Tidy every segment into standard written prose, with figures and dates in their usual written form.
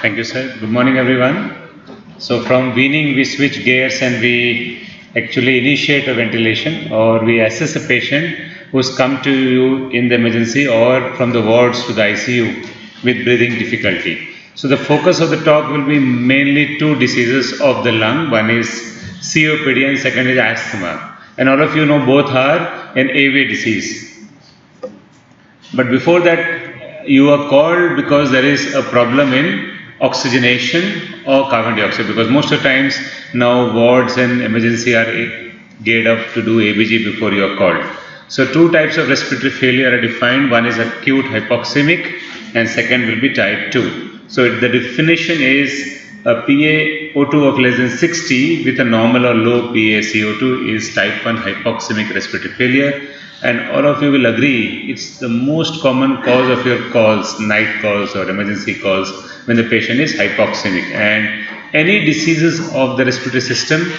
Thank you, sir. Good morning, everyone. So, from weaning, we switch gears and we actually initiate a ventilation, or we assess a patient who's come to you in the emergency or from the wards to the ICU with breathing difficulty. So, the focus of the talk will be mainly two diseases of the lung. One is COPD and second is asthma. And all of you know both are an AV disease. But before that, you are called because there is a problem in oxygenation or carbon dioxide, because most of the times now wards and emergency are geared up to do ABG before you are called. So two types of respiratory failure are defined. One is acute hypoxemic and second will be type 2. So the definition is a PaO2 of less than 60 with a normal or low PaCO2 is type 1 hypoxemic respiratory failure. And all of you will agree it's the most common cause of your calls, night calls or emergency calls, when the patient is hypoxemic. And any diseases of the respiratory system,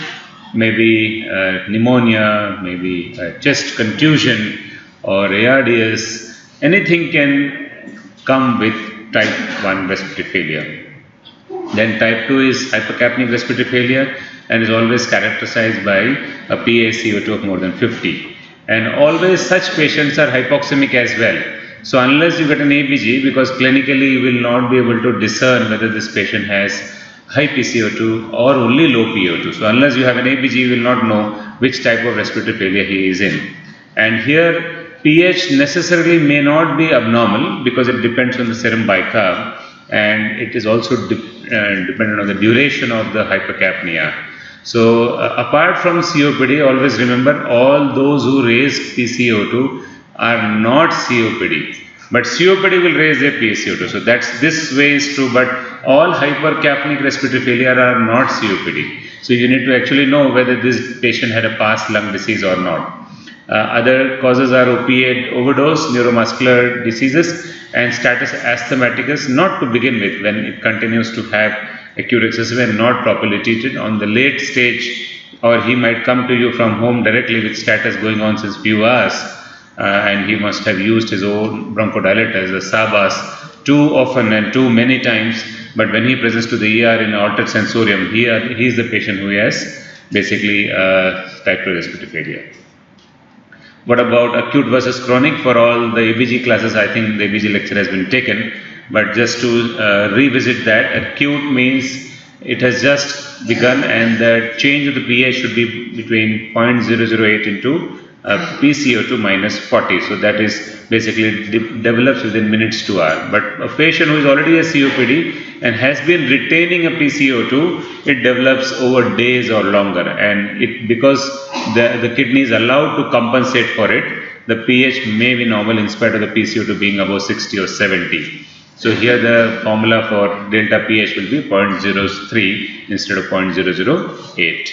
maybe pneumonia, maybe chest contusion or ARDS, anything can come with type 1 respiratory failure. Then type 2 is hypercapnic respiratory failure and is always characterized by a PaCO2 of more than 50. And always such patients are hypoxemic as well. So unless you get an ABG, because clinically you will not be able to discern whether this patient has high PCO2 or only low PO2. So unless you have an ABG, you will not know which type of respiratory failure he is in. And here pH necessarily may not be abnormal because it depends on the serum bicarb, and it is also dependent on the duration of the hypercapnia. So apart from COPD, always remember all those who raise PCO2 are not COPD, but COPD will raise their PCO2. So this way is true, but all hypercapnic respiratory failure are not COPD. So you need to actually know whether this patient had a past lung disease or not. Other causes are opiate overdose, neuromuscular diseases, and status asthmaticus, not to begin with when it continues to have acute excessive and not properly treated. On the late stage, or he might come to you from home directly with status going on since few hours, and he must have used his own bronchodilators, the SABAs, too often and too many times. But when he presents to the ER in altered sensorium, he is the patient who has basically type 2 respiratory failure. What about acute versus chronic? For all the ABG classes, I think the ABG lecture has been taken. But just to revisit that, acute means it has just begun and the change of the pH should be between 0.008 into PCO2 minus 40. So that is basically develops within minutes to hour. But a patient who is already a COPD and has been retaining a PCO2, it develops over days or longer. And because the kidney is allowed to compensate for it, the pH may be normal in spite of the PCO2 being above 60 or 70. So here the formula for delta pH will be 0.03 instead of 0.008.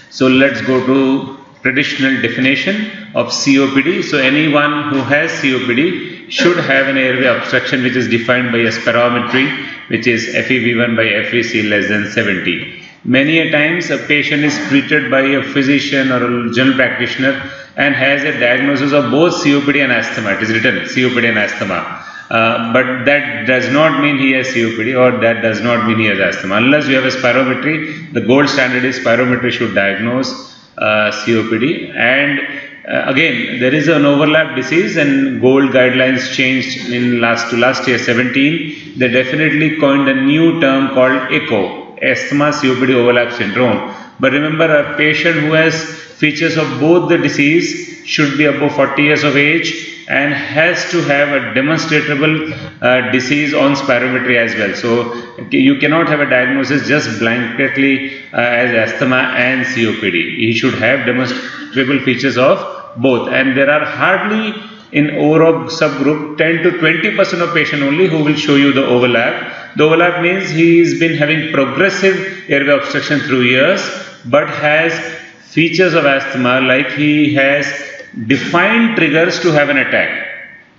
So let's go to traditional definition of COPD. So anyone who has COPD should have an airway obstruction which is defined by a spirometry, which is FEV1 by FVC less than 70. Many a times a patient is treated by a physician or a general practitioner and has a diagnosis of both COPD and asthma. It is written COPD and asthma. But that does not mean he has COPD, or that does not mean he has asthma. Unless you have a spirometry, the gold standard is spirometry should diagnose COPD. And again, there is an overlap disease, and gold guidelines changed in last year 17. They definitely coined a new term called ECHO, asthma COPD overlap syndrome. But remember, a patient who has features of both the disease should be above 40 years of age and has to have a demonstrable disease on spirometry as well. So you cannot have a diagnosis just blanketly as asthma and COPD. He should have demonstrable features of both. And there are hardly in overall subgroup 10 to 20% of patient only who will show you the overlap. The overlap means he's been having progressive airway obstruction through years, but has features of asthma, like he has defined triggers to have an attack,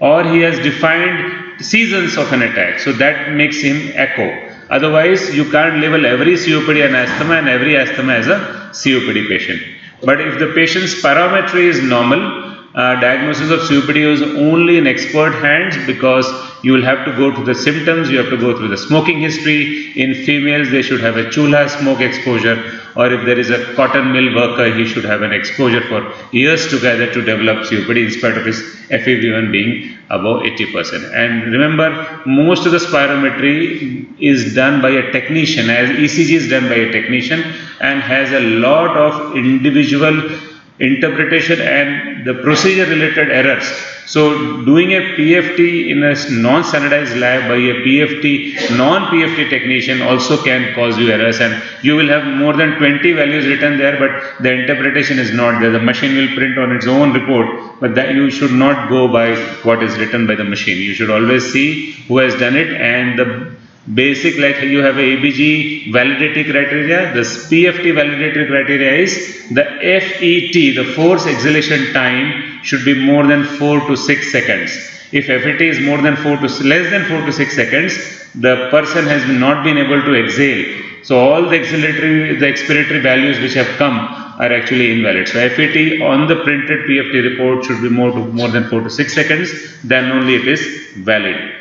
or he has defined seasons of an attack. So that makes him echo. Otherwise, you can't label every COPD an asthma and every asthma as a COPD patient. But if the patient's spirometry is normal, diagnosis of COPD is only in expert hands, because you will have to go to the symptoms, you have to go through the smoking history. In females, they should have a chulha smoke exposure, or if there is a cotton mill worker, he should have an exposure for years together to develop COPD in spite of his FEV1 being above 80%. And remember, most of the spirometry is done by a technician, as ECG is done by a technician, and has a lot of individual interpretation and the procedure related errors. So doing a PFT in a non-standardized lab by a PFT, non-PFT technician also can cause you errors, and you will have more than 20 values written there, but the interpretation is not there. The machine will print on its own report, but that you should not go by what is written by the machine. You should always see who has done it, and the basic, like you have a ABG validity criteria, the PFT validatory criteria is the FET, the force exhalation time, should be more than 4 to 6 seconds. If FET is more than less than 4 to 6 seconds, the person has not been able to exhale. So all the expiratory values which have come are actually invalid. So FET on the printed PFT report should be more than 4 to 6 seconds, then only it is valid.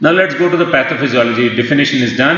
Now let's go to the pathophysiology. Definition is done.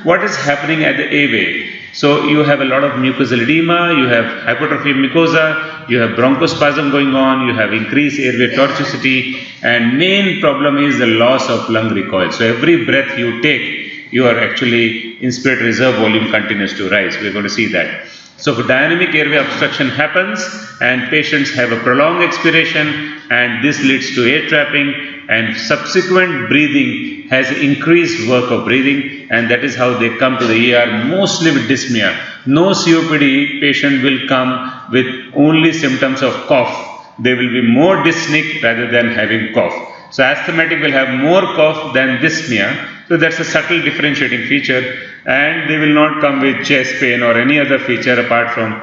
What is happening at the airway? So you have a lot of mucosal edema, you have hypertrophy of mucosa, you have bronchospasm going on, you have increased airway tortuosity, and main problem is the loss of lung recoil. So every breath you take, you are actually inspiratory reserve volume continues to rise. We are going to see that. So if dynamic airway obstruction happens and patients have a prolonged expiration, and this leads to air trapping, and subsequent breathing has increased work of breathing, and that is how they come to the ER, mostly with dyspnea. No COPD patient will come with only symptoms of cough. They will be more dyspneic rather than having cough. So asthmatic will have more cough than dyspnea. So that's a subtle differentiating feature, and they will not come with chest pain or any other feature apart from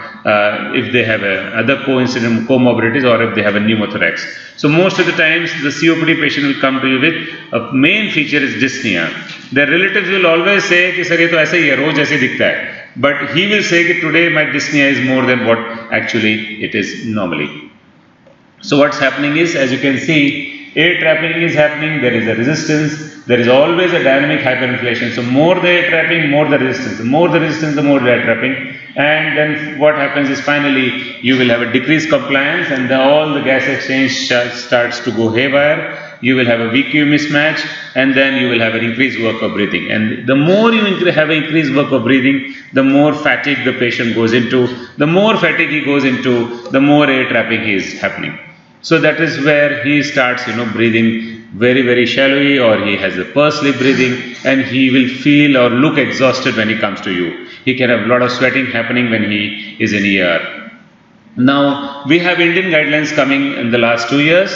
if they have other coincident comorbidities or if they have a pneumothorax. So most of the times the COPD patient will come to you with a main feature is dyspnea. Their relatives will always say कि sir ये तो ऐसे ही है, रोज ऐसे दिखता है. But he will say that today my dyspnea is more than what actually it is normally. So what's happening is, as you can see, air trapping is happening, there is a resistance, there is always a dynamic hyperinflation. So more the air trapping, more the resistance. The more the resistance, the more the air trapping. And then what happens is finally you will have a decreased compliance, and all the gas exchange starts to go haywire. You will have a VQ mismatch, and then you will have an increased work of breathing. And the more you have an increased work of breathing, the more fatigue the patient goes into. The more fatigue he goes into, the more air trapping is happening. So that is where he starts, breathing very, very shallowly, or he has a pursely breathing, and he will feel or look exhausted when he comes to you. He can have a lot of sweating happening when he is in ER. Now, we have Indian guidelines coming in the last 2 years.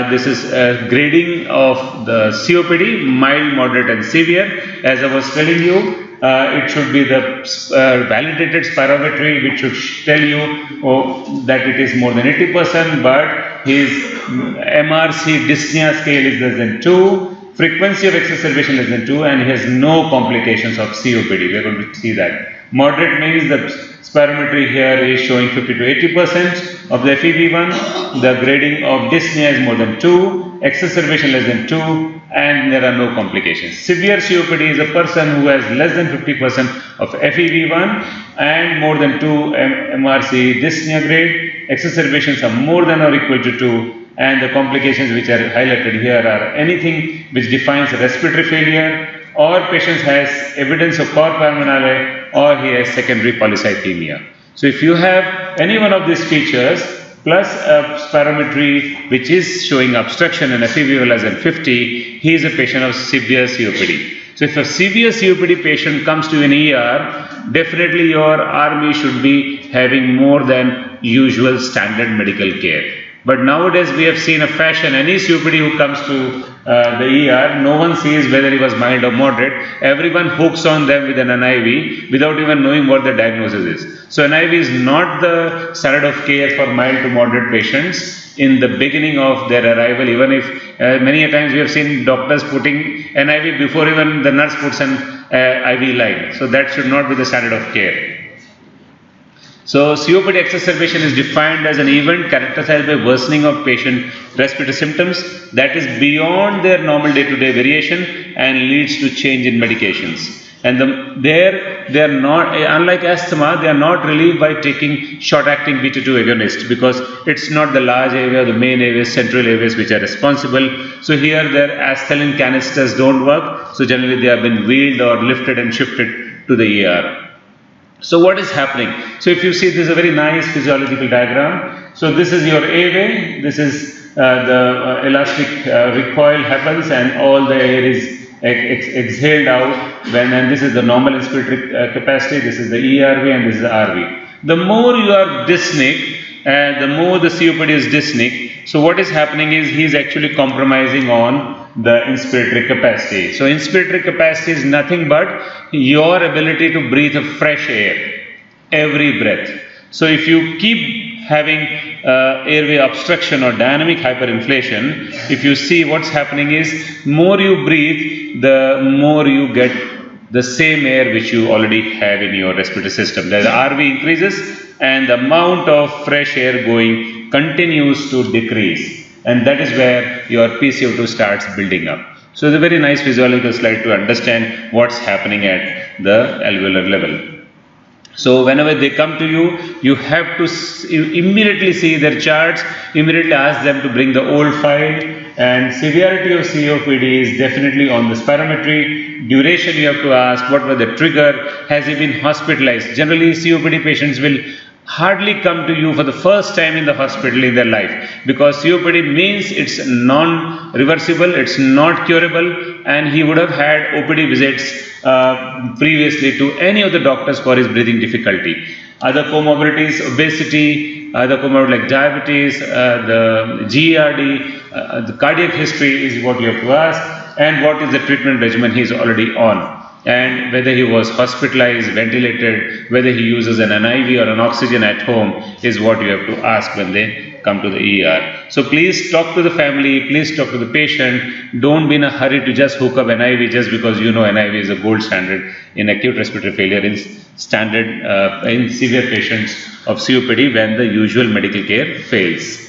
This is grading of the COPD, mild, moderate and severe. As I was telling you, it should be the validated spirometry which should tell you that it is more than 80%, but his MRC dyspnea scale is less than 2, frequency of exacerbation less than 2, and he has no complications of COPD. We are going to see that. Moderate means the spirometry here is showing 50 to 80% of the FEV1, the grading of dyspnea is more than 2, exacerbation less than 2, and there are no complications. Severe COPD is a person who has less than 50% of FEV1 and more than 2 MRC dyspnea grade. Exacerbations are more than or equal to 2, and the complications which are highlighted here are anything which defines respiratory failure, or patient has evidence of cor pulmonale, or he has secondary polycythemia. So if you have any one of these features plus a spirometry which is showing obstruction and FEV1 less than 50, he is a patient of severe COPD. So if a severe COPD patient comes to an ER, definitely your army should be having more than usual standard medical care. But nowadays we have seen a fashion, any COPD who comes to the ER, no one sees whether he was mild or moderate. Everyone hooks on them with an NIV without even knowing what the diagnosis is. So NIV is not the standard of care for mild to moderate patients in the beginning of their arrival, even if many a times we have seen doctors putting NIV before even the nurse puts an IV line. So that should not be the standard of care. So COPD exacerbation is defined as an event characterized by worsening of patient respiratory symptoms that is beyond their normal day-to-day variation and leads to change in medications. And they are not, unlike asthma, they are not relieved by taking short-acting beta-2 agonist, because it's not the large area, the main areas, central areas which are responsible. So here their acetylene canisters don't work. So generally they have been wheeled or lifted and shifted to the ER. So what is happening? So if you see, this is a very nice physiological diagram. So this is your airway, this is the elastic recoil happens and all the air is exhaled out and this is the normal inspiratory capacity, this is the ERV and this is the RV. The more you are dyspneic, the more the COPD is dyspneic. So what is happening is he is actually compromising on the inspiratory capacity. So inspiratory capacity is nothing but your ability to breathe a fresh air every breath. So if you keep having airway obstruction or dynamic hyperinflation, if you see what's happening is more you breathe, the more you get the same air which you already have in your respiratory system. The RV increases and the amount of fresh air going continues to decrease. And that is where your PCO2 starts building up. So it's a very nice physiological slide to understand what's happening at the alveolar level. So whenever they come to you, you have to immediately see their charts, immediately ask them to bring the old file, and severity of COPD is definitely on the spirometry. Duration you have to ask, what was the trigger, has he been hospitalized? Generally COPD patients will hardly come to you for the first time in the hospital in their life, because COPD means it's non-reversible, it's not curable, and he would have had OPD visits previously to any of the doctors for his breathing difficulty. Other comorbidities, obesity, other comorbidities like diabetes, the GERD, the cardiac history is what you have to ask, and what is the treatment regimen he is already on, and whether he was hospitalized, ventilated, whether he uses an NIV or an oxygen at home is what you have to ask when they come to the ER. So please talk to the family, please talk to the patient. Don't be in a hurry to just hook up NIV just because you know NIV is a gold standard in acute respiratory failure in in severe patients of COPD when the usual medical care fails.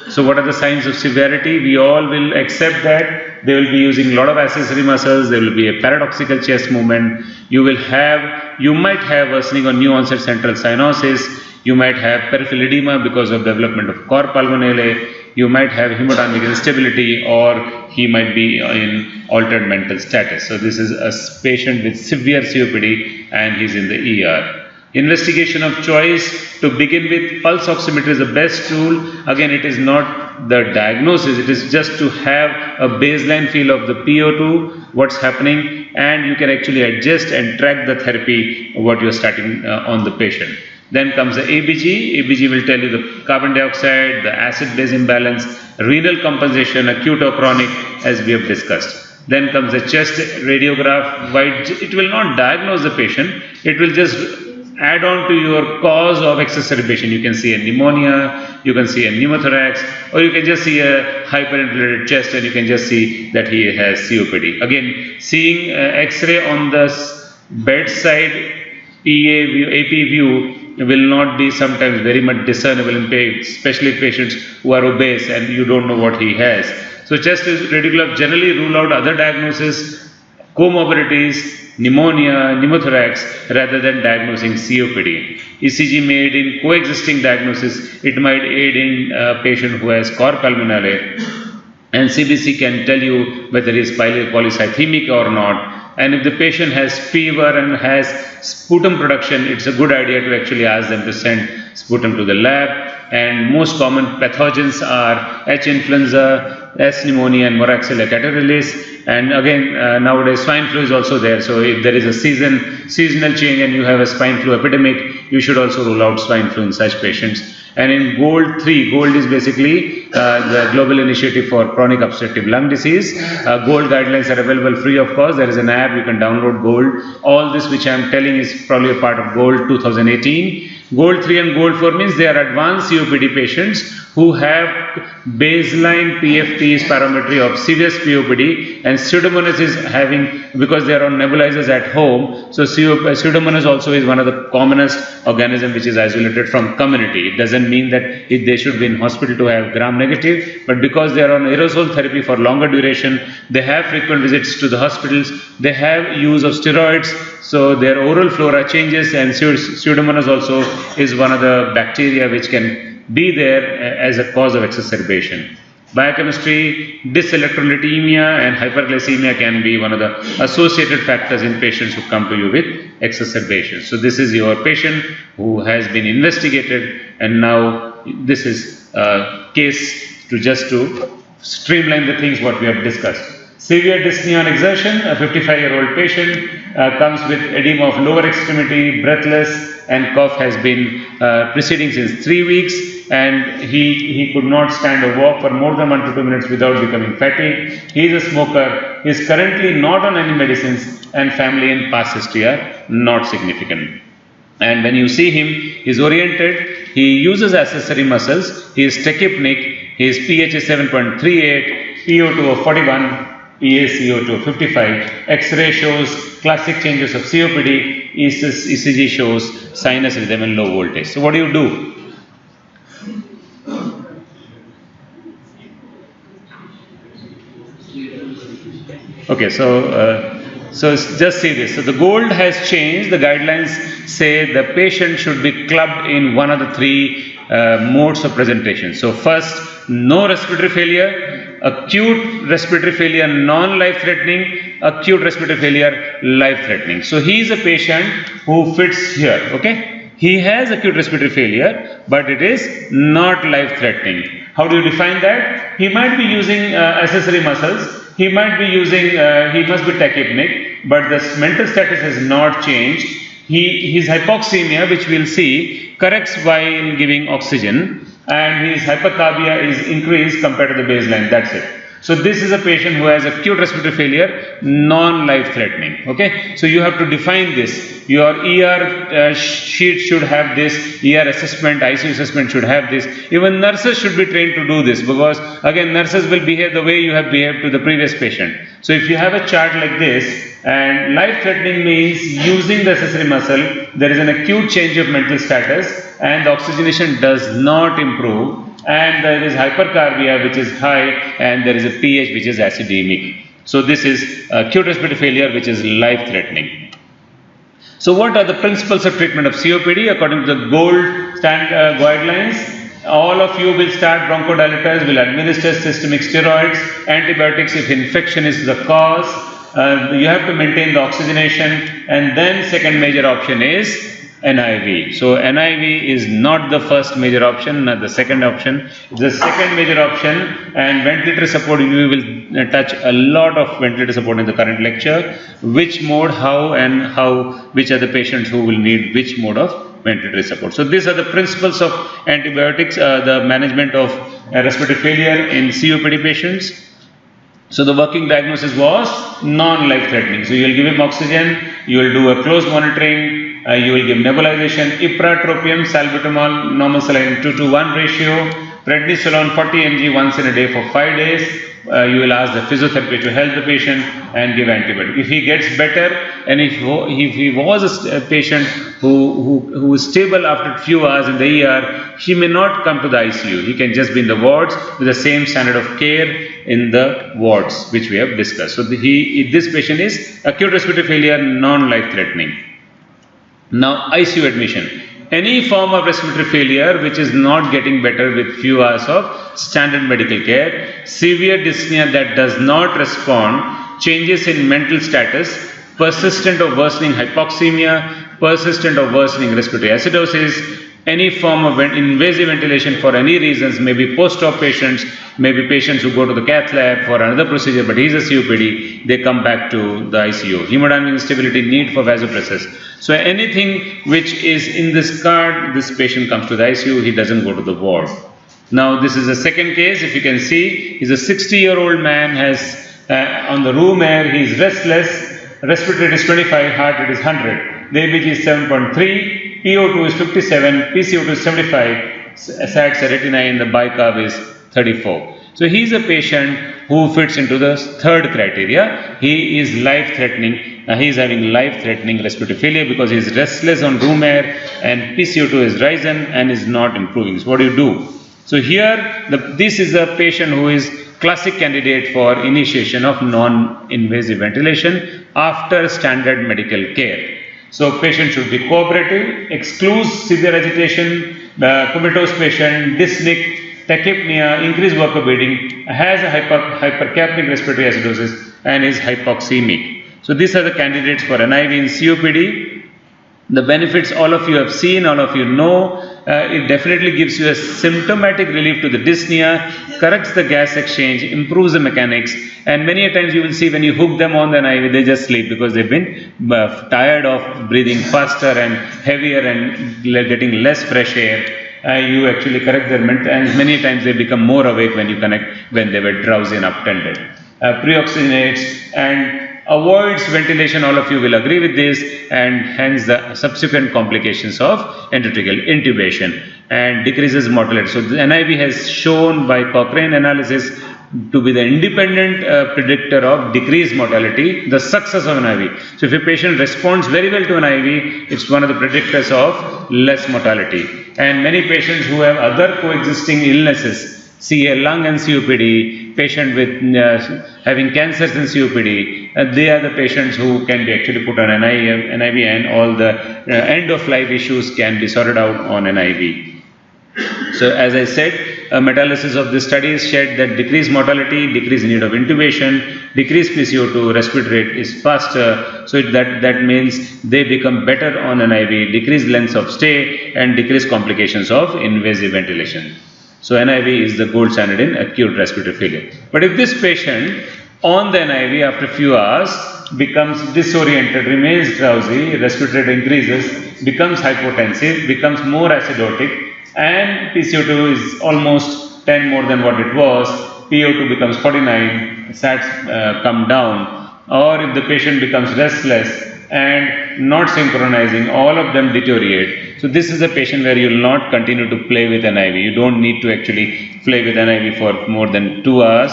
So what are the signs of severity? We all will accept that they will be using a lot of accessory muscles, there will be a paradoxical chest movement, you might have worsening or new onset central cyanosis, you might have peripheral edema because of development of cor pulmonale, you might have hemodynamic instability, or he might be in altered mental status. So this is a patient with severe COPD and he's in the ER. Investigation of choice, to begin with, pulse oximeter is the best tool. Again, it is not the diagnosis, it is just to have a baseline feel of the PO2, what's happening, and you can actually adjust and track the therapy, what you're starting on the patient. Then comes the ABG. ABG will tell you the carbon dioxide, the acid-base imbalance, renal compensation, acute or chronic, as we have discussed. Then comes the chest radiograph. It will not diagnose the patient, it will just add on to your cause of exacerbation. You can see a pneumonia, you can see a pneumothorax, or you can just see a hyperinflated chest and you can just see that he has COPD. Again, seeing X-ray on the bedside AP view will not be sometimes very much discernible in patients, especially patients who are obese and you don't know what he has. So chest radiograph generally rule out other diagnoses, comorbidities, pneumonia, pneumothorax, rather than diagnosing COPD. ECG made in coexisting diagnosis, it might aid in a patient who has cor pulmonale, and CBC can tell you whether he is polycythemic or not. And if the patient has fever and has sputum production, it's a good idea to actually ask them to send sputum to the lab. And most common pathogens are H. influenza, S. pneumonia, and Moraxella catarrhalis. And again, nowadays swine flu is also there. So if there is a seasonal change and you have a swine flu epidemic, you should also rule out swine flu in such patients. And in GOLD 3, GOLD is basically the Global Initiative for Chronic Obstructive Lung Disease. GOLD guidelines are available free of cost. There is an app, you can download GOLD. All this which I am telling is probably a part of GOLD 2018. GOLD 3 and GOLD 4 means they are advanced COPD patients who have baseline PFTs parametry of serious COPD, and Pseudomonas is having, because they are on nebulizers at home, so Pseudomonas also is one of the commonest organism which is isolated from community. It doesn't mean that they should be in hospital to have gram negative, but because they are on aerosol therapy for longer duration, they have frequent visits to the hospitals, they have use of steroids, so their oral flora changes, and Pseudomonas also is one of the bacteria which can be there as a cause of exacerbation. Biochemistry, dyselectrolytemia and hyperglycemia can be one of the associated factors in patients who come to you with exacerbation. So this is your patient who has been investigated, and now this is a case to streamline the things what we have discussed. Severe dyspnea on exertion, a 55-year-old patient comes with edema of lower extremity, breathless, and cough has been preceding since 3 weeks, and he could not stand or walk for more than 1 to 2 minutes without becoming fatigued. He is a smoker. He is currently not on any medicines, and family and past history are not significant. And when you see him, he is oriented, he uses accessory muscles, he is tachypnic, his pH is 7.38, PO2 of 41, PaCO2 of 55, X-ray shows classic changes of COPD, ECG shows sinus rhythm and low voltage. So what do you do? Okay, so just see this. So the GOLD has changed. The guidelines say the patient should be clubbed in one of the 3 modes of presentation. So first, no respiratory failure, acute respiratory failure non-life-threatening, acute respiratory failure life-threatening. So he is a patient who fits here, okay? He has acute respiratory failure, but it is not life-threatening. How do you define that? He might be using accessory muscles, he might be using, he must be tachypnic, but the mental status has not changed. His hypoxemia, which we will see, corrects while giving oxygen, and his hypercarbia is increased compared to the baseline. That's it. So this is a patient who has acute respiratory failure, non-life threatening. Okay, so you have to define this. Your ER sheet should have this. ER assessment, ICU assessment should have this. Even nurses should be trained to do this, because again, nurses will behave the way you have behaved to the previous patient. So if you have a chart like this, and life-threatening means using the accessory muscle, there is an acute change of mental status, and the oxygenation does not improve, and there is hypercarbia which is high, and there is a pH which is acidemic. So this is acute respiratory failure which is life-threatening. So what are the principles of treatment of COPD according to the GOLD guidelines? All of you will start bronchodilators, will administer systemic steroids, antibiotics if infection is the cause. You have to maintain the oxygenation, and then second major option is NIV. So NIV is not the first major option, not the second option. The second major option, and ventilator support, we will touch a lot of ventilator support in the current lecture. Which mode, how, which are the patients who will need which mode of ventilator support. So these are the principles of antibiotics, the management of respiratory failure in COPD patients. So the working diagnosis was non-life threatening. So you will give him oxygen, you will do a close monitoring, you will give nebulization, ipratropium, salbutamol, normal saline 2:1 ratio, prednisolone 40 mg once in a day for 5 days. You will ask the physiotherapist to help the patient and give antibiotic. If he gets better, and if he was a patient who is stable after a few hours in the ER, he may not come to the ICU. He can just be in the wards with the same standard of care in the wards which we have discussed. So this patient is acute respiratory failure, non-life threatening. Now ICU admission. Any form of respiratory failure which is not getting better with few hours of standard medical care, severe dyspnea that does not respond, changes in mental status, persistent or worsening hypoxemia, persistent or worsening respiratory acidosis, any form of invasive ventilation for any reasons, maybe post-op patients, maybe patients who go to the cath lab for another procedure, but he's a COPD, they come back to the ICU. Hemodynamic instability, need for vasopressors. So anything which is in this card, this patient comes to the ICU, he doesn't go to the ward. Now this is the second case. If you can see, he's a 60-year-old man, has on the room air, he is restless, respiratory rate is 25, heart rate is 100, the ABG is 7.3, PO2 is 57, PCO2 is 75, SAT 39, the bicarb is 34. So he is a patient who fits into the third criteria. He is life-threatening. He is having life-threatening respiratory failure because he is restless on room air and PCO2 is risen and is not improving. So what do you do? So here, this is a patient who is classic candidate for initiation of non-invasive ventilation after standard medical care. So patient should be cooperative, excludes severe agitation, comatose patient, dyspneic, tachypnea, increased work of breathing, has a hypercapnic respiratory acidosis and is hypoxemic. So these are the candidates for NIV in COPD. The benefits all of you have seen, all of you know. It definitely gives you a symptomatic relief to the dyspnea, corrects the gas exchange, improves the mechanics, and many a times you will see when you hook them on the NIV, they just sleep because they've been tired of breathing faster and heavier and getting less fresh air. You actually correct their and many times they become more awake when you connect when they were drowsy and uptended. Pre-oxygenates and avoids ventilation, all of you will agree with this, and hence the subsequent complications of endotracheal intubation, and decreases mortality. So the NIV has shown by Cochrane analysis to be the independent predictor of decreased mortality, the success of NIV. So if a patient responds very well to an IV, it's one of the predictors of less mortality. And many patients who have other coexisting illnesses, CA, lung and COPD, patient with having cancers in COPD, they are the patients who can be actually put on NIV, and all the end of life issues can be sorted out on NIV. So as I said, meta-analysis of this study is shared that decreased mortality, decreased need of intubation, decreased PCO2, respiratory rate is faster. So that means they become better on NIV, decreased lengths of stay and decreased complications of invasive ventilation. So NIV is the gold standard in acute respiratory failure. But if this patient on the NIV after a few hours becomes disoriented, remains drowsy, respiratory rate increases, becomes hypotensive, becomes more acidotic, and PCO2 is almost 10 more than what it was, PO2 becomes 49, SATs come down, or if the patient becomes restless and not synchronizing, all of them deteriorate. So this is a patient where you will not continue to play with NIV. You don't need to actually play with NIV for more than 2 hours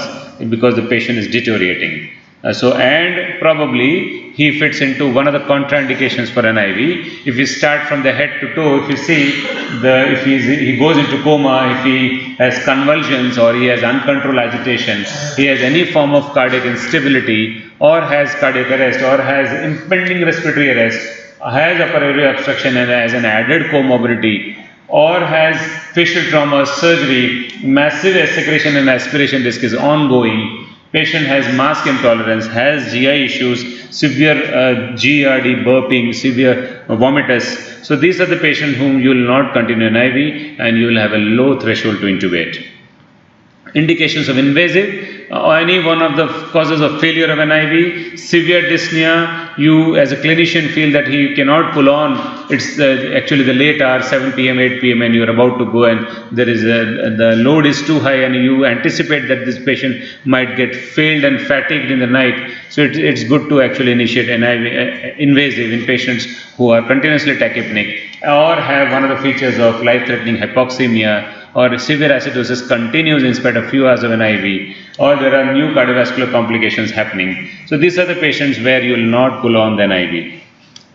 because the patient is deteriorating. And probably he fits into one of the contraindications for NIV. If you start from the head to toe, if you see if he goes into coma, if he has convulsions or he has uncontrolled agitation, he has any form of cardiac instability or has cardiac arrest or has impending respiratory arrest, has upper airway obstruction and has an added comorbidity, or has facial trauma, surgery, massive secretion and aspiration risk is ongoing, patient has mask intolerance, has GI issues, severe GERD, burping, severe vomitus. So these are the patients whom you will not continue an IV and you will have a low threshold to intubate. Indications of invasive, any one of the causes of failure of an IV, severe dyspnea, you as a clinician feel that he cannot pull on, it's actually the late hour, 7 p.m., 8 p.m. and you are about to go and there is the load is too high and you anticipate that this patient might get failed and fatigued in the night. So it's good to actually initiate an IV invasive in patients who are continuously tachypnic or have one of the features of life-threatening hypoxemia, or severe acidosis continues in spite of few hours of an IV, or there are new cardiovascular complications happening. So these are the patients where you will not pull on the NIV.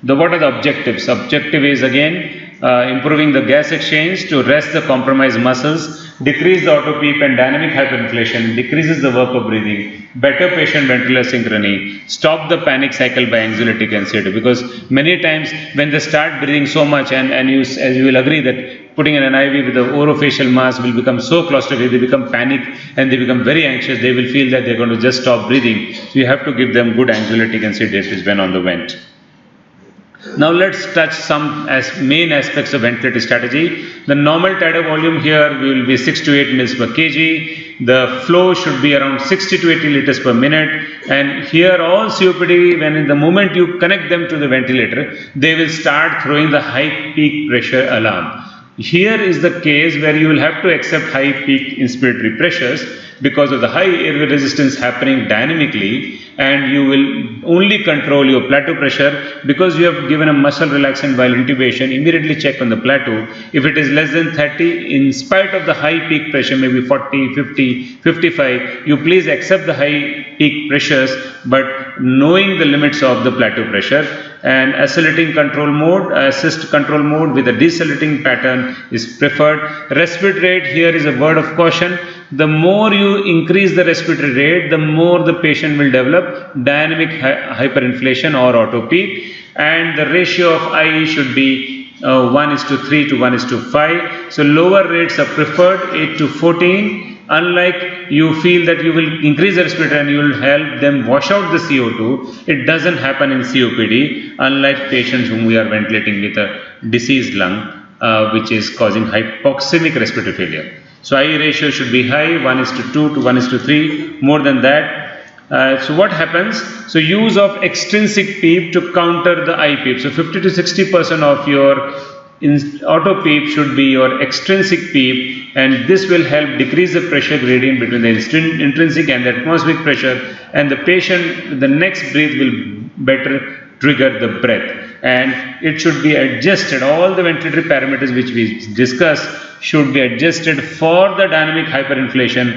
What are the objectives? Objective is again improving the gas exchange to rest the compromised muscles, decrease the auto-PEEP and dynamic hyperinflation, decreases the work of breathing, better patient ventilator synchrony, stop the panic cycle by anxiolytic and sedative. Because many times when they start breathing so much and you, as you will agree that putting in an IV with the orofacial mask will become so claustrophobic, they become panic and they become very anxious, they will feel that they are going to just stop breathing. So you have to give them good anxiolytic and sedatives when on the vent. Now let's touch some main aspects of ventilator strategy. The normal tidal volume here will be 6 to 8 mils per kg. The flow should be around 60 to 80 liters per minute. And here all COPD, when in the moment you connect them to the ventilator, they will start throwing the high peak pressure alarm. Here is the case where you will have to accept high peak inspiratory pressures because of the high airway resistance happening dynamically, and you will only control your plateau pressure because you have given a muscle relaxant while intubation. Immediately check on the plateau. If it is less than 30, in spite of the high peak pressure, maybe 40, 50, 55, you please accept the high peak pressures, but knowing the limits of the plateau pressure. And accelerating control mode, assist control mode with a decelerating pattern is preferred. Respiratory rate, here is a word of caution. The more you increase the respiratory rate, the more the patient will develop dynamic hyperinflation or auto-PEEP, and the ratio of IE should be 1:3 to 1:5. So lower rates are preferred, 8 to 14. Unlike you feel that you will increase the respirator and you will help them wash out the CO2, it doesn't happen in COPD, unlike patients whom we are ventilating with a diseased lung, which is causing hypoxemic respiratory failure. So IE ratio should be high, 1:2 to 1:3, more than that. So what happens? So use of extrinsic PEEP to counter the IPEEP. So 50 to 60% of your auto PEEP should be your extrinsic PEEP, and this will help decrease the pressure gradient between the intrinsic and the atmospheric pressure, and the patient, the next breath will better trigger the breath, and it should be adjusted. All the ventilatory parameters which we discussed should be adjusted for the dynamic hyperinflation.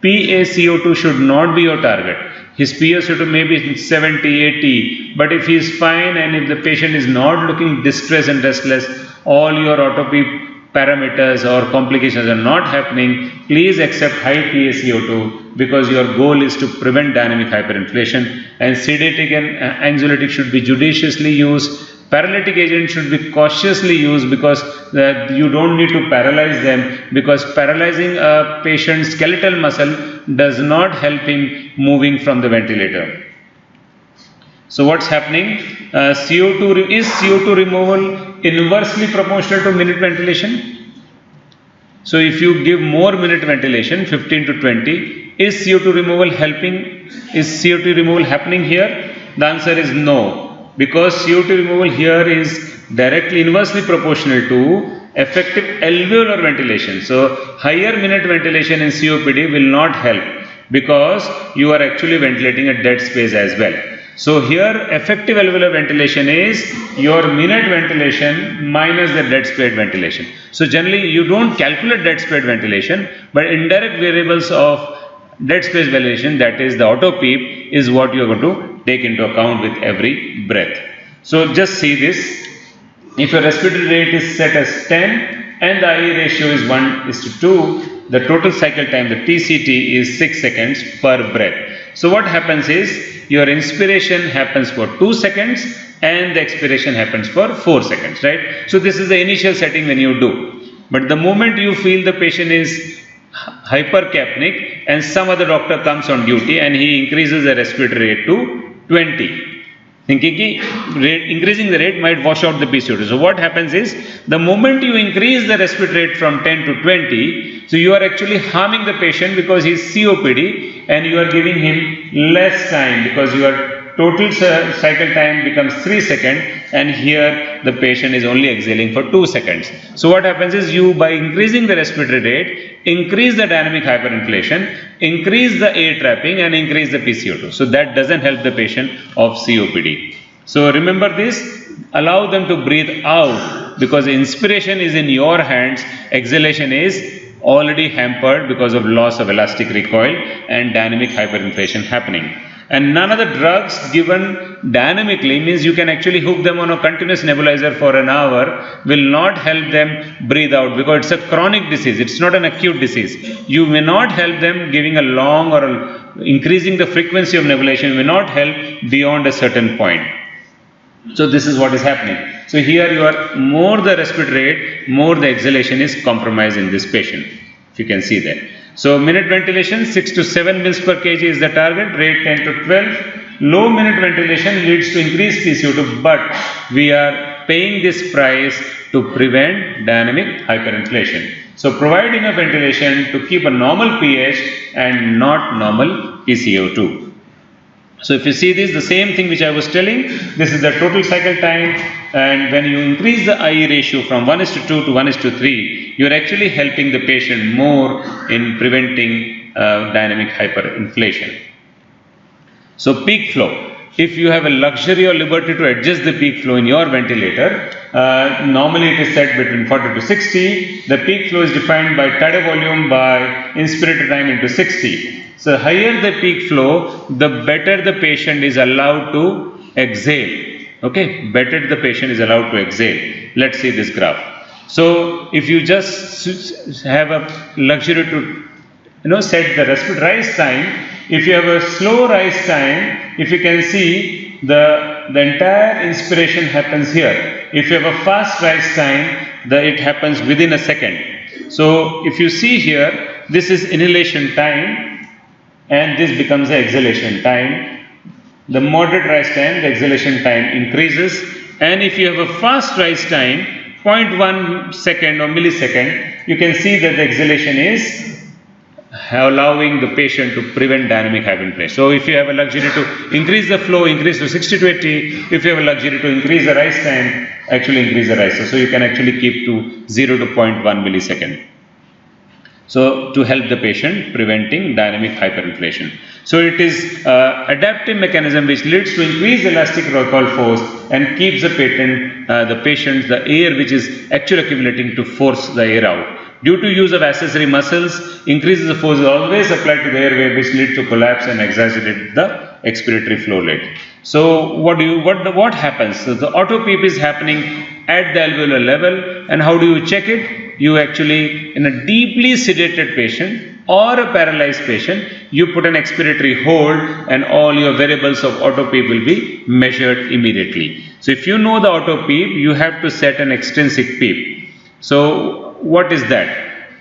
PaCO2 should not be your target. His PaCO2 may be 70, 80, but if he is fine and if the patient is not looking distressed and restless, all your auto-PEEP parameters or complications are not happening, please accept high PaCO2 because your goal is to prevent dynamic hyperinflation, and sedatic and anxiolytic should be judiciously used. Paralytic agent should be cautiously used because you don't need to paralyze them, because paralyzing a patient's skeletal muscle does not help him moving from the ventilator. So what's happening? Is CO2 removal inversely proportional to minute ventilation? So if you give more minute ventilation, 15 to 20, is CO2 removal helping? Is CO2 removal happening here? The answer is no. Because CO2 removal here is directly inversely proportional to effective alveolar ventilation. So higher minute ventilation in COPD will not help because you are actually ventilating a dead space as well. So here effective alveolar ventilation is your minute ventilation minus the dead space ventilation. So generally you don't calculate dead space ventilation, but indirect variables of dead space ventilation, that is the auto PEEP, is what you are going to take into account with every breath. So just see this. If your respiratory rate is set as 10 and the IE ratio is 1:2, the total cycle time, the TCT, is 6 seconds per breath. So what happens is your inspiration happens for 2 seconds and the expiration happens for 4 seconds, right? So this is the initial setting when you do. But the moment you feel the patient is hypercapnic and some other doctor comes on duty and he increases the respiratory rate to 20, thinking increasing the rate might wash out the PCO2. So what happens is, the moment you increase the respiratory rate from 10 to 20, so you are actually harming the patient because he is COPD and you are giving him less time because your total cycle time becomes 3 seconds and here the patient is only exhaling for 2 seconds. So what happens is, you, by increasing the respiratory rate, increase the dynamic hyperinflation, increase the air trapping and increase the PCO2. So that doesn't help the patient of COPD. So remember this, allow them to breathe out because inspiration is in your hands, exhalation is already hampered because of loss of elastic recoil and dynamic hyperinflation happening. And none of the drugs given dynamically, means you can actually hook them on a continuous nebulizer for an hour, will not help them breathe out because it's a chronic disease, it's not an acute disease. You may not help them giving a long or increasing the frequency of nebulization, may not help beyond a certain point. So this is what is happening. So here you are, more the respiratory rate, more the exhalation is compromised in this patient, if you can see that. So minute ventilation 6 to 7 mils per kg is the target, rate 10 to 12. Low minute ventilation leads to increased PCO2, but we are paying this price to prevent dynamic hyperinflation. So provide enough ventilation to keep a normal pH and not normal PCO2. So if you see this, the same thing which I was telling, this is the total cycle time, and when you increase the IE ratio from 1:2 to 1:3, you are actually helping the patient more in preventing dynamic hyperinflation. So peak flow. If you have a luxury or liberty to adjust the peak flow in your ventilator, normally it is set between 40 to 60. The peak flow is defined by tidal volume by inspiratory time into 60. So higher the peak flow, the better the patient is allowed to exhale. Okay, better the patient is allowed to exhale. Let's see this graph. So if you just have a luxury to set the respiratory rise time, if you have a slow rise time, if you can see the entire inspiration happens here. If you have a fast rise time, it happens within a second. So if you see here, this is inhalation time and this becomes the exhalation time. The moderate rise time, the exhalation time increases, and if you have a fast rise time, 0.1 second or millisecond, you can see that the exhalation is allowing the patient to prevent dynamic hyperinflation. So if you have a luxury to increase the flow, increase to 60 to 80. If you have a luxury to increase the rise time, actually increase the rise. So you can actually keep to 0 to 0.1 millisecond. So to help the patient preventing dynamic hyperinflation. So it is adaptive mechanism which leads to increased elastic recoil force and keeps the patient, the air which is actually accumulating to force the air out. Due to use of accessory muscles, increases the force is always applied to the airway, which leads to collapse and exacerbate the expiratory flow rate. So what happens? So the auto PEEP is happening at the alveolar level, and how do you check it? You actually, in a deeply sedated patient or a paralyzed patient, you put an expiratory hold and all your variables of auto PEEP will be measured immediately. So if you know the auto PEEP, you have to set an extrinsic PEEP. So what is that?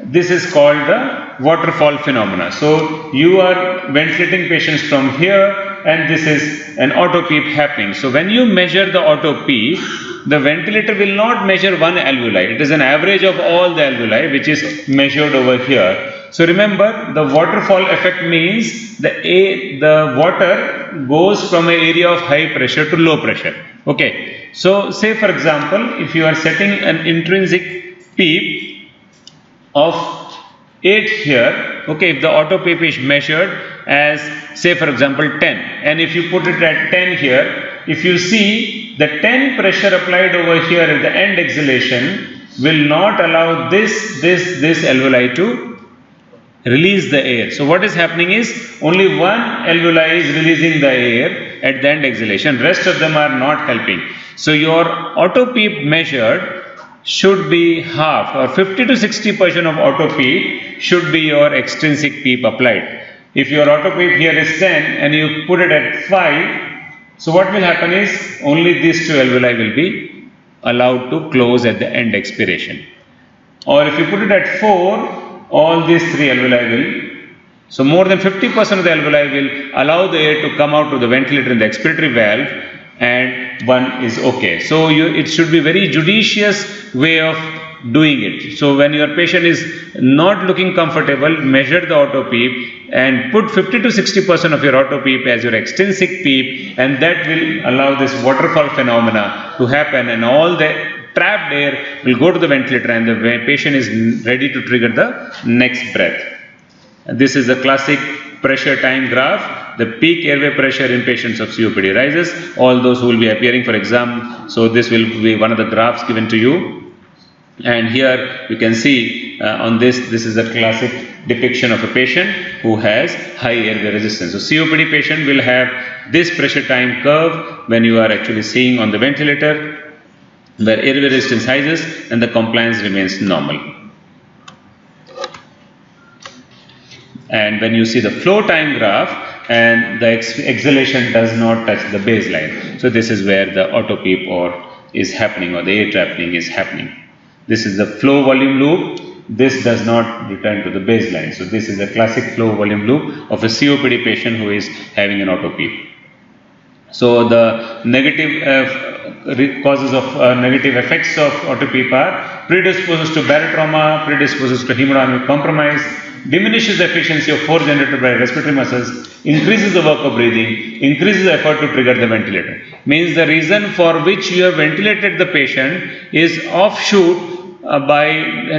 This is called the waterfall phenomena. So you are ventilating patients from here and this is an auto PEEP happening. So when you measure the auto PEEP, the ventilator will not measure one alveoli. It is an average of all the alveoli which is measured over here. So remember, the waterfall effect means the water goes from an area of high pressure to low pressure. Okay. So say for example, if you are setting an intrinsic PEEP of 8 here, okay, if the auto PEEP is measured as say for example 10, and if you put it at 10 here, if you see the 10 pressure applied over here at the end exhalation will not allow this alveoli to release the air. So what is happening is only one alveoli is releasing the air at the end exhalation, rest of them are not helping. So your auto PEEP measured should be half, or 50 to 60% of auto PEEP should be your extrinsic PEEP applied. If your auto PEEP here is 10 and you put it at 5, so what will happen is only these two alveoli will be allowed to close at the end expiration. Or if you put it at 4, all these three alveoli will, so more than 50% of the alveoli will allow the air to come out to the ventilator in the expiratory valve, and one is okay. So it should be very judicious way of doing it. So when your patient is not looking comfortable, measure the auto PEEP and put 50 to 60% of your auto PEEP as your extrinsic PEEP, and that will allow this waterfall phenomena to happen, and all the trapped air will go to the ventilator and the patient is ready to trigger the next breath. This is the classic pressure time graph. The peak airway pressure in patients of COPD rises. All those who will be appearing for exam, so this will be one of the graphs given to you. And here you can see on this is a classic depiction of a patient who has high airway resistance. So COPD patient will have this pressure time curve when you are actually seeing on the ventilator, where airway resistance rises and the compliance remains normal. And when you see the flow time graph, and the exhalation does not touch the baseline. So this is where the auto PEEP is happening, or the air trapping is happening. This is the flow volume loop. This does not return to the baseline. So this is a classic flow volume loop of a COPD patient who is having an auto PEEP. So the negative causes of negative effects of auto PEEP are predisposes to barotrauma, predisposes to hemodynamic compromise, diminishes the efficiency of force generated by respiratory muscles, increases the work of breathing, increases the effort to trigger the ventilator. Means the reason for which you have ventilated the patient is offshoot by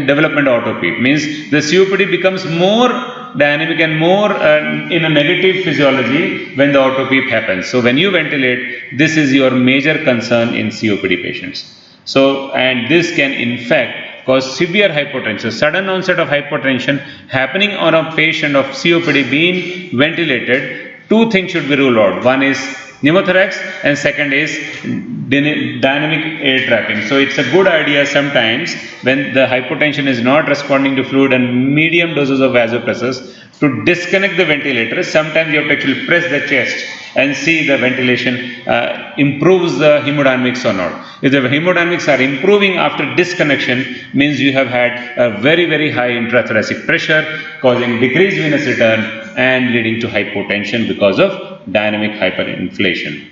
development of auto-PEEP. Means the COPD becomes more dynamic and more in a negative physiology when the auto-PEEP happens. So when you ventilate, this is your major concern in COPD patients. So, and this can in fact cause severe hypotension, sudden onset of hypotension happening on a patient of COPD being ventilated. Two things should be ruled out. One is pneumothorax and second is dynamic air trapping. So it's a good idea sometimes when the hypotension is not responding to fluid and medium doses of vasopressors to disconnect the ventilator. Sometimes you have to actually press the chest and see the ventilation improves the hemodynamics or not. If the hemodynamics are improving after disconnection, means you have had a very, very high intrathoracic pressure causing decreased venous return and leading to hypotension because of dynamic hyperinflation.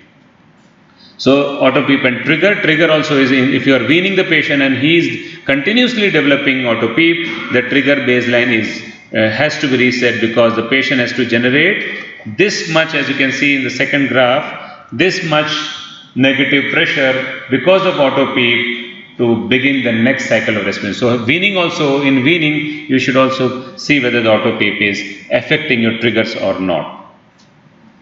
So auto-PEEP and trigger also is if you are weaning the patient and he is continuously developing auto-PEEP, the trigger baseline is has to be reset because the patient has to generate this much, as you can see in the second graph, this much negative pressure because of auto-PEEP to begin the next cycle of respiration. So weaning also, in weaning you should also see whether the auto-PEEP is affecting your triggers or not.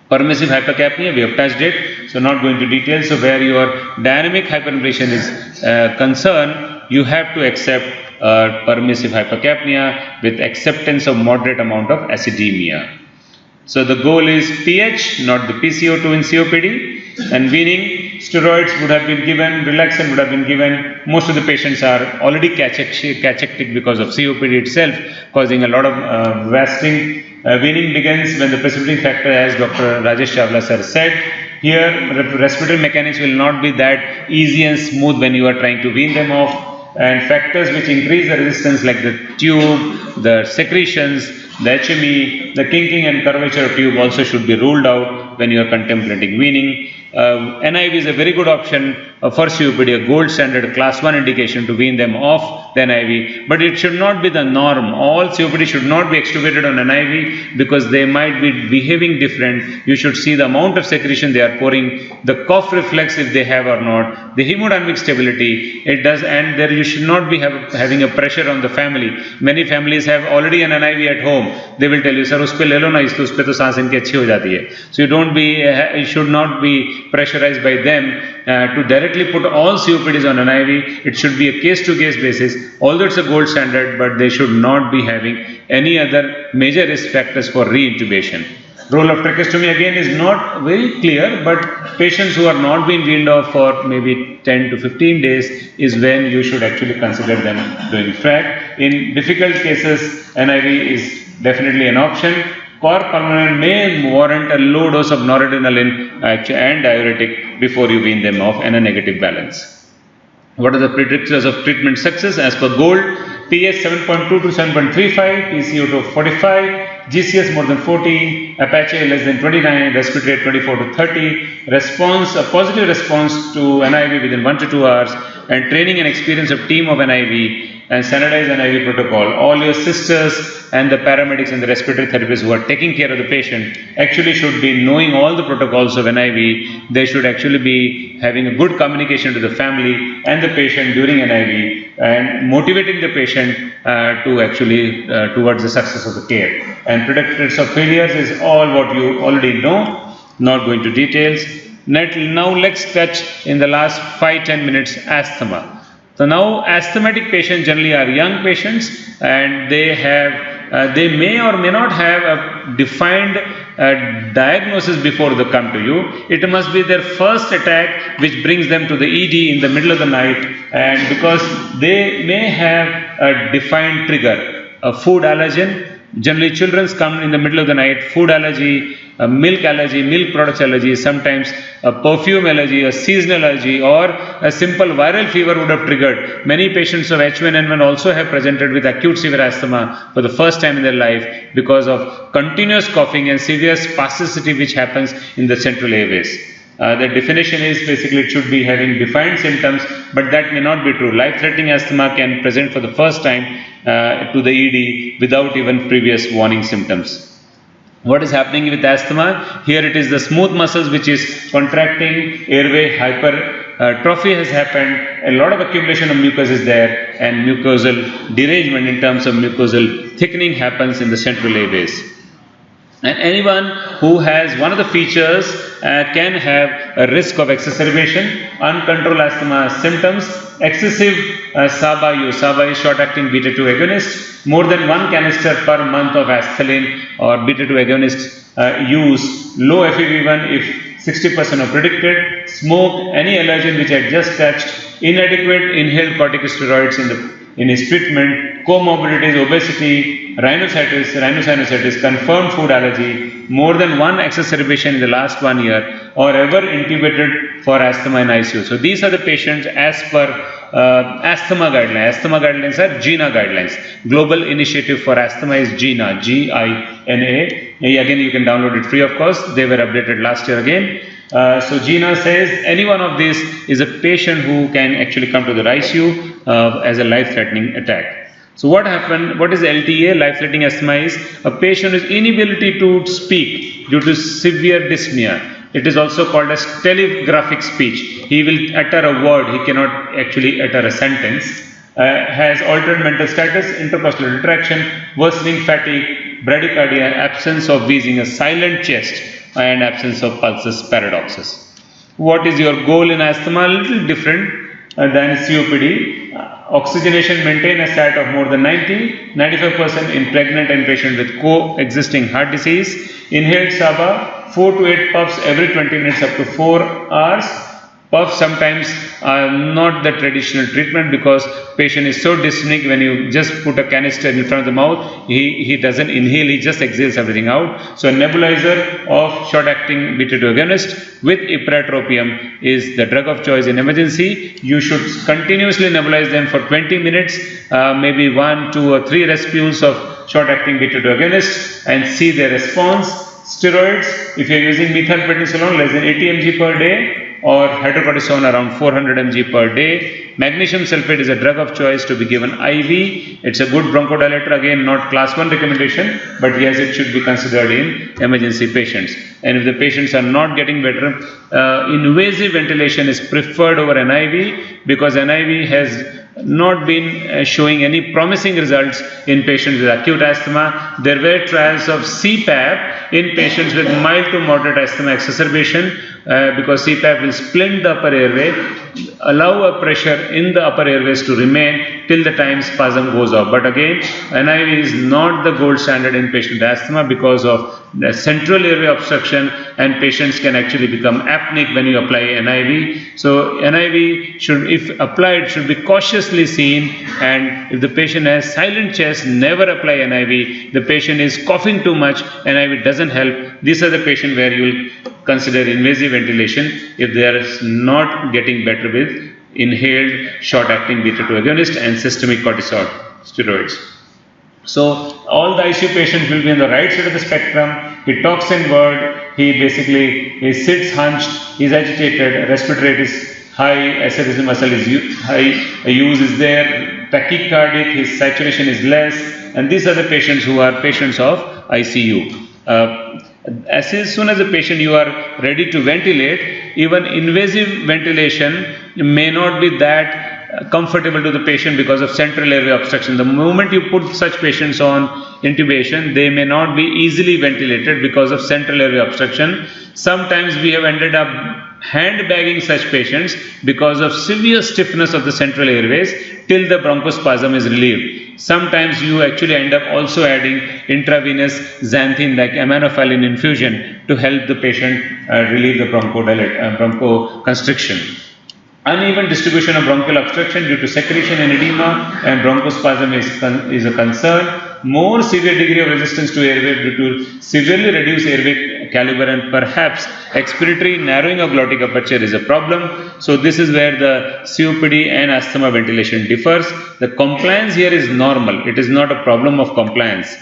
Permissive hypercapnia, we have touched it, so not going to details. So where your dynamic hyperinflation is concerned, you have to accept permissive hypercapnia with acceptance of moderate amount of acidemia. So the goal is pH, not the PCO2 in COPD, and weaning steroids would have been given, relaxant would have been given. Most of the patients are already cachectic because of COPD itself, causing a lot of wasting. Weaning begins when the precipitating factor, as Dr. Rajesh Chawla sir said. Here, respiratory mechanics will not be that easy and smooth when you are trying to wean them off, and factors which increase the resistance like the tube, the secretions, the HME, the kinking and curvature of tube also should be ruled out when you are contemplating weaning. NIV is a very good option for COPD, a gold standard class 1 indication to wean them off the NIV, but it should not be the norm. All COPD should not be extubated on NIV because they might be behaving different. You should see the amount of secretion they are pouring, the cough reflex if they have or not, the hemodynamic stability it does, and there you should not be having a pressure on the family. Many families have already an NIV at home. They will tell you, sir, उसपे ले लो ना, उसपे तो सांस इनकी अच्छी हो जाती है. So you should not be pressurized by them to directly put all COPDs on NIV. It should be a case-to-case basis. Although it's a gold standard, but they should not be having any other major risk factors for re-intubation. Role of tracheostomy again is not very clear, but patients who are not being weaned off for maybe 10 to 15 days is when you should actually consider them doing trach. In difficult cases, NIV is definitely an option. Cor pulmonale may warrant a low dose of noradrenaline and diuretic before you wean them off and a negative balance. What are the predictors of treatment success? As per GOLD, pH 7.2 to 7.35, PCO2 of 45, GCS more than 14, Apache less than 29, respiratory rate 24 to 30, response, a positive response to NIV within 1 to 2 hours, and training and experience of team of NIV and standardized NIV protocol. All your sisters and the paramedics and the respiratory therapists who are taking care of the patient actually should be knowing all the protocols of NIV. They should actually be having a good communication to the family and the patient during NIV and motivating the patient to actually towards the success of the care. And predictors of failures is all what you already know, not going to details. Now let's touch in the last 5-10 minutes asthma. So now asthmatic patients generally are young patients and they may or may not have a defined diagnosis before they come to you. It must be their first attack which brings them to the ED in the middle of the night, and because they may have a defined trigger, a food allergen. Generally children come in the middle of the night, food allergy, milk products allergy, sometimes a perfume allergy, a seasonal allergy, or a simple viral fever would have triggered. Many patients of H1N1 also have presented with acute severe asthma for the first time in their life because of continuous coughing and severe spasticity which happens in the central airways. The definition is basically it should be having defined symptoms, but that may not be true. Life-threatening asthma can present for the first time to the ED without even previous warning symptoms. What is happening with asthma? Here it is the smooth muscles which is contracting, airway hypertrophy has happened, a lot of accumulation of mucus is there, and mucosal derangement in terms of mucosal thickening happens in the central airways. And anyone who has one of the features can have a risk of exacerbation, uncontrolled asthma symptoms, excessive SABA use. SABA is short-acting beta-2 agonist. More than one canister per month of Asthalin or beta-2 agonist use. Low FEV1 if 60% are predicted. Smoke, any allergen which I just touched. Inadequate inhaled corticosteroids in his treatment. Comorbidities, obesity, rhinosinusitis, confirmed food allergy, more than one exacerbation in the last 1 year, or ever intubated for asthma in ICU. So these are the patients as per asthma guidelines. Asthma guidelines are GINA guidelines. Global Initiative for Asthma is GINA, G-I-N-A. Again, you can download it free of cost. They were updated last year again. So GINA says any one of these is a patient who can actually come to the ICU as a life-threatening attack. So what happened? What is LTA? Life-threatening asthma is a patient's inability to speak due to severe dyspnea. It is also called as telegraphic speech. He will utter a word, he cannot actually utter a sentence. Has altered mental status, interpersonal interaction, worsening fatigue, bradycardia, absence of wheezing, a silent chest, and absence of pulses, paradoxes. What is your goal in asthma? A little different than COPD. Oxygenation maintain a stat of more than 95% in pregnant and patient with coexisting heart disease. Inhaled SABA, 4 to 8 puffs every 20 minutes up to 4 hours. Puffs sometimes are not the traditional treatment because patient is so dyspneic. When you just put a canister in front of the mouth, he doesn't inhale, he just exhales everything out. So a nebulizer of short-acting beta-2 agonist with ipratropium is the drug of choice in emergency. You should continuously nebulize them for 20 minutes, maybe 1, 2 or 3 respules of short-acting beta-2 agonist and see their response. Steroids, if you are using methylprednisolone less than 80 mg per day, or hydrocortisone around 400 mg per day. Magnesium sulfate is a drug of choice to be given IV. It's a good bronchodilator, again not class 1 recommendation, but yes, it should be considered in emergency patients. And if the patients are not getting better, invasive ventilation is preferred over NIV because NIV has not been showing any promising results in patients with acute asthma. There were trials of CPAP in patients with mild to moderate asthma exacerbation because CPAP will splint the upper airway, allow a pressure in the upper airways to remain till the time spasm goes off. But again, NIV is not the gold standard in patient asthma because of the central airway obstruction, and patients can actually become apneic when you apply NIV. So NIV should, if applied, should be cautiously seen, and if the patient has silent chest, never apply NIV. The patient is coughing too much, NIV doesn't help. These are the patients where you will consider invasive ventilation if they are not getting better with inhaled short-acting beta-2 agonist and systemic corticosteroids. So all the ICU patients will be on the right side of the spectrum. He talks in word, he sits hunched, he is agitated, respiratory rate is high, SFSA muscle is high, use is there, tachycardic, his saturation is less, and these are the patients who are patients of ICU. As soon as the patient you are ready to ventilate, even invasive ventilation may not be that comfortable to the patient because of central airway obstruction. The moment you put such patients on intubation, they may not be easily ventilated because of central airway obstruction. Sometimes we have ended up handbagging such patients because of severe stiffness of the central airways till the bronchospasm is relieved. Sometimes you actually end up also adding intravenous xanthine like aminophylline infusion to help the patient relieve the bronchoconstriction. Uneven distribution of bronchial obstruction due to secretion and edema and bronchospasm is a concern. More severe degree of resistance to airway due to severely reduced airway caliber and perhaps expiratory narrowing of glottic aperture is a problem. So this is where the COPD and asthma ventilation differs. The compliance here is normal. It is not a problem of compliance.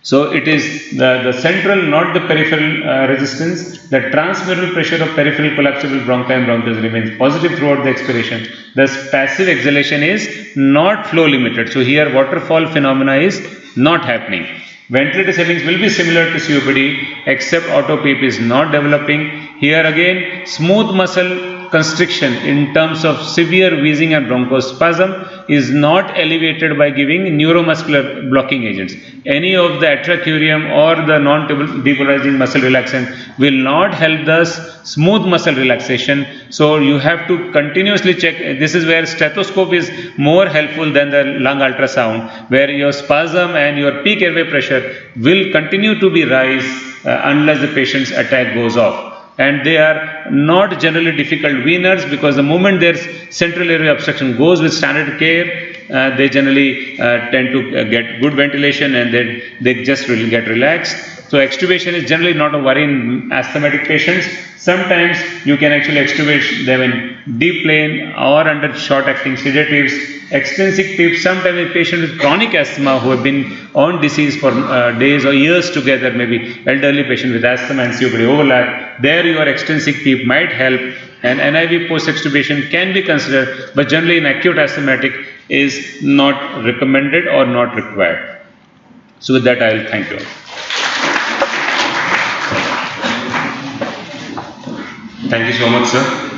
So it is the central, not the peripheral resistance. The transmural pressure of peripheral collapsible bronchi and bronchioles remains positive throughout the expiration. Thus, passive exhalation is not flow limited. So here, waterfall phenomena is not happening. Ventilator settings will be similar to COPD, except auto PEEP is not developing. Here again, smooth muscle constriction in terms of severe wheezing and bronchospasm is not elevated by giving neuromuscular blocking agents. Any of the atracurium or the non-depolarizing muscle relaxant will not help the smooth muscle relaxation. So you have to continuously check. This is where stethoscope is more helpful than the lung ultrasound, where your spasm and your peak airway pressure will continue to be rise unless the patient's attack goes off. And they are not generally difficult weaners, because the moment their central airway obstruction goes with standard care, they generally tend to get good ventilation, and they just really get relaxed. So extubation is generally not a worry in asthmatic patients. Sometimes you can actually extubate them in deep plane or under short acting sedatives. Extrinsic PEEP, sometimes a patient with chronic asthma who have been on disease for days or years together, maybe elderly patient with asthma and COPD overlap, there your extrinsic PEEP might help, and NIV post extubation can be considered, but generally in acute asthmatic is not recommended or not required. So with that, I will thank you. Thank you so much, sir.